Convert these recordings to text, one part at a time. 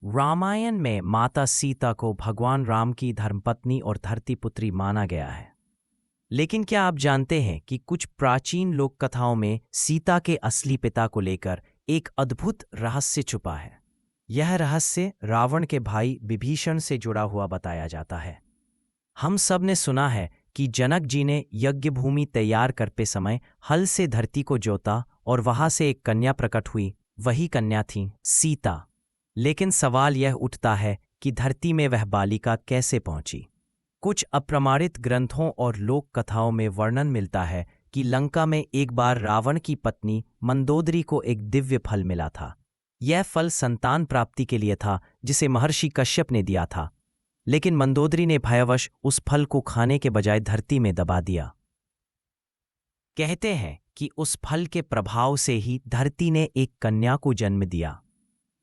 रामायण में माता सीता को भगवान राम की धर्मपत्नी और धरती पुत्री माना गया है। लेकिन क्या आप जानते हैं कि कुछ प्राचीन लोक कथाओं में सीता के असली पिता को लेकर एक अद्भुत रहस्य छुपा है। यह रहस्य रावण के भाई विभीषण से जुड़ा हुआ बताया जाता है। हम सब ने सुना है कि जनक जी ने यज्ञ भूमि तैयार करते समय हल से धरती को जोता और वहां से एक कन्या प्रकट हुई। वही कन्या थी सीता। लेकिन सवाल यह उठता है कि धरती में वह बालिका कैसे पहुंची। कुछ अप्रमाणित ग्रंथों और लोक कथाओं में वर्णन मिलता है कि लंका में एक बार रावण की पत्नी मंदोदरी को एक दिव्य फल मिला था। यह फल संतान प्राप्ति के लिए था, जिसे महर्षि कश्यप ने दिया था। लेकिन मंदोदरी ने भयवश उस फल को खाने के बजाय धरती में दबा दिया। कहते हैं कि उस फल के प्रभाव से ही धरती ने एक कन्या को जन्म दिया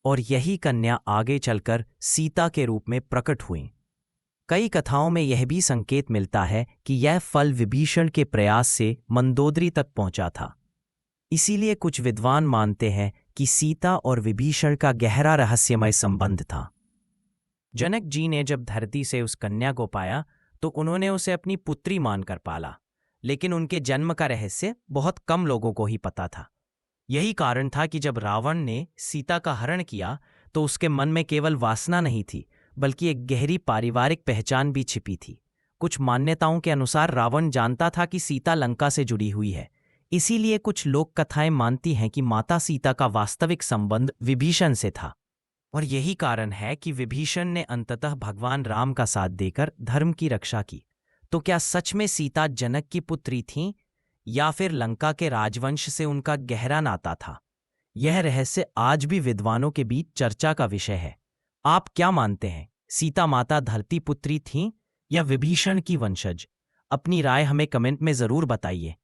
और यही कन्या आगे चलकर सीता के रूप में प्रकट हुई। कई कथाओं में यह भी संकेत मिलता है कि यह फल विभीषण के प्रयास से मंदोदरी तक पहुंचा था। इसीलिए कुछ विद्वान मानते हैं कि सीता और विभीषण का गहरा रहस्यमय संबंध था। जनक जी ने जब धरती से उस कन्या को पाया तो उन्होंने उसे अपनी पुत्री मानकर पाला, लेकिन उनके जन्म का रहस्य बहुत कम लोगों को ही पता था। यही कारण था कि जब रावण ने सीता का हरण किया तो उसके मन में केवल वासना नहीं थी, बल्कि एक गहरी पारिवारिक पहचान भी छिपी थी। कुछ मान्यताओं के अनुसार रावण जानता था कि सीता लंका से जुड़ी हुई है। इसीलिए कुछ लोक कथाएं मानती हैं कि माता सीता का वास्तविक संबंध विभीषण से था। और यही कारण है कि विभीषण ने अंततः भगवान राम का साथ देकर धर्म की रक्षा की। तो क्या सच में सीता जनक की पुत्री थीं, या फिर लंका के राजवंश से उनका गहरा नाता था? यह रहस्य आज भी विद्वानों के बीच चर्चा का विषय है। आप क्या मानते हैं, सीता माता धरती पुत्री थीं या विभीषण की वंशज? अपनी राय हमें कमेंट में जरूर बताइए।